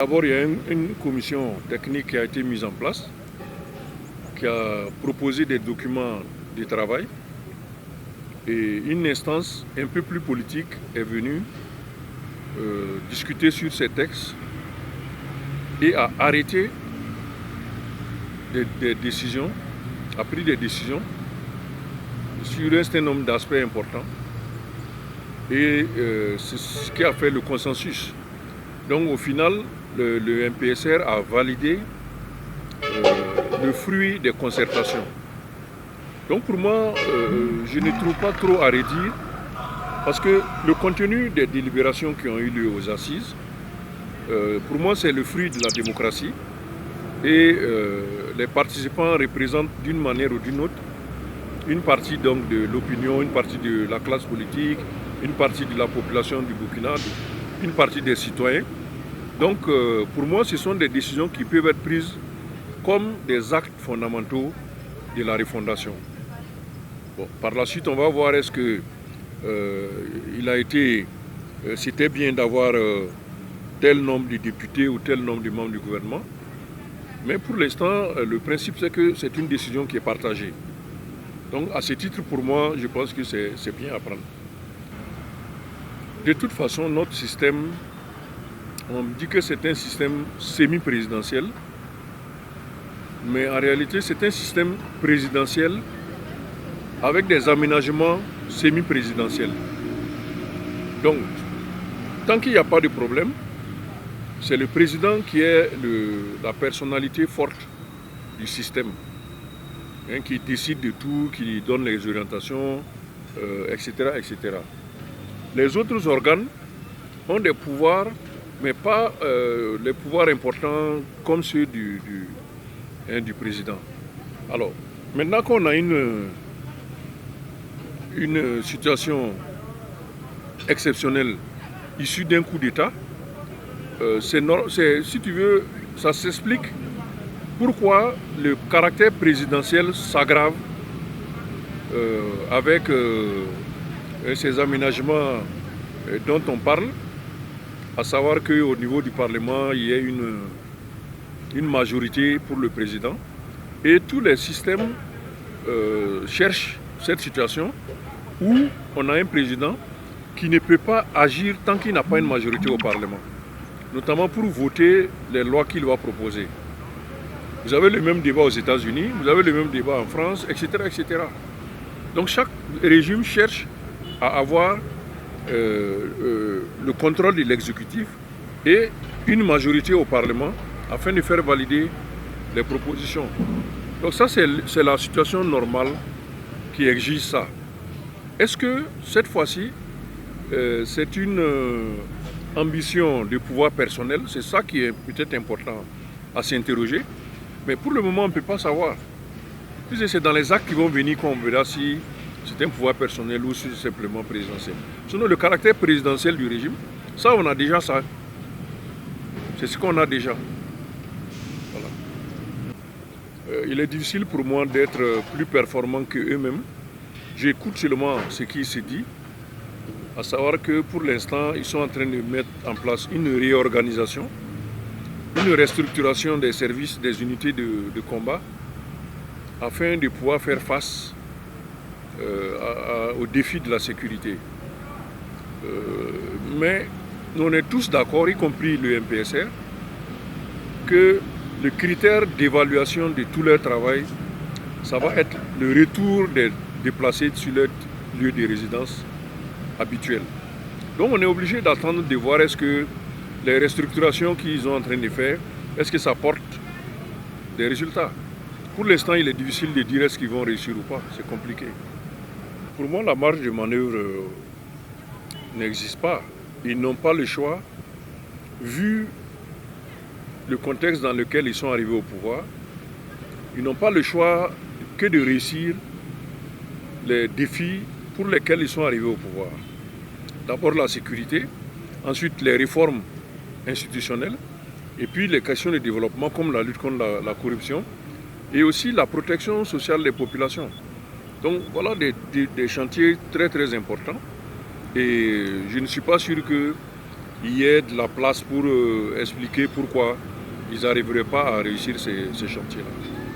D'abord, il y a une commission technique qui a été mise en place, qui a proposé des documents de travail. Et une instance un peu plus politique est venue discuter sur ces textes et a arrêté des décisions, a pris des décisions sur un certain nombre d'aspects importants. Et c'est ce qui a fait le consensus. Donc au final, le MPSR a validé le fruit des concertations. Donc pour moi, je ne trouve pas trop à redire, parce que le contenu des délibérations qui ont eu lieu aux assises, pour moi c'est le fruit de la démocratie, et les participants représentent d'une manière ou d'une autre une partie donc de l'opinion, une partie de la classe politique, une partie de la population du Burkina, une partie des citoyens. Donc pour moi, ce sont des décisions qui peuvent être prises comme des actes fondamentaux de la refondation. Bon, par la suite, on va voir est-ce que c'était bien d'avoir tel nombre de députés ou tel nombre de membres du gouvernement. Mais pour l'instant, le principe c'est que c'est une décision qui est partagée. Donc à ce titre, pour moi, je pense que c'est bien à prendre. De toute façon, notre système, on dit que c'est un système semi-présidentiel, mais en réalité, c'est un système présidentiel avec des aménagements semi-présidentiels. Donc, tant qu'il n'y a pas de problème, c'est le président qui est la personnalité forte du système, hein, qui décide de tout, qui donne les orientations, etc., etc. Les autres organes ont des pouvoirs, mais pas les pouvoirs importants comme ceux du président. Alors, maintenant qu'on a une situation exceptionnelle issue d'un coup d'État, si tu veux, ça s'explique pourquoi le caractère présidentiel s'aggrave avec ces aménagements dont on parle, à savoir qu'au niveau du Parlement, il y a une majorité pour le président, et tous les systèmes cherchent cette situation où on a un président qui ne peut pas agir tant qu'il n'a pas une majorité au Parlement, notamment pour voter les lois qu'il va proposer. Vous avez le même débat aux États-Unis, vous avez le même débat en France, etc., etc. Donc chaque régime cherche à avoir le contrôle de l'exécutif et une majorité au Parlement afin de faire valider les propositions. Donc ça, c'est la situation normale qui exige ça. Est-ce que cette fois-ci, c'est une ambition de pouvoir personnel? C'est ça qui est peut-être important à s'interroger. Mais pour le moment, on ne peut pas savoir. C'est dans les actes qui vont venir qu'on verra si c'est un pouvoir personnel ou si c'est simplement présidentiel. Sinon, le caractère présidentiel du régime, ça, on a déjà ça. C'est ce qu'on a déjà. Voilà. Il est difficile pour moi d'être plus performant qu'eux-mêmes. J'écoute seulement ce qui se dit, à savoir que pour l'instant, ils sont en train de mettre en place une réorganisation, une restructuration des services, des unités de combat, afin de pouvoir faire face aux défis de la sécurité. Mais on est tous d'accord, y compris le MPSR, que le critère d'évaluation de tout leur travail, ça va être le retour des déplacés sur leur lieu de résidence habituel. Donc on est obligé d'attendre de voir est-ce que les restructurations qu'ils sont en train de faire, est-ce que ça porte des résultats. Pour l'instant, il est difficile de dire est-ce qu'ils vont réussir ou pas, c'est compliqué. Pour moi, la marge de manœuvre n'existe pas. Ils n'ont pas le choix, vu le contexte dans lequel ils sont arrivés au pouvoir. Ils n'ont pas le choix que de réussir les défis pour lesquels ils sont arrivés au pouvoir. D'abord la sécurité, ensuite les réformes institutionnelles, et puis les questions de développement comme la lutte contre la corruption, et aussi la protection sociale des populations. Donc voilà des chantiers très très importants, et je ne suis pas sûr que il y ait de la place pour expliquer pourquoi ils n'arriveraient pas à réussir ces chantiers-là.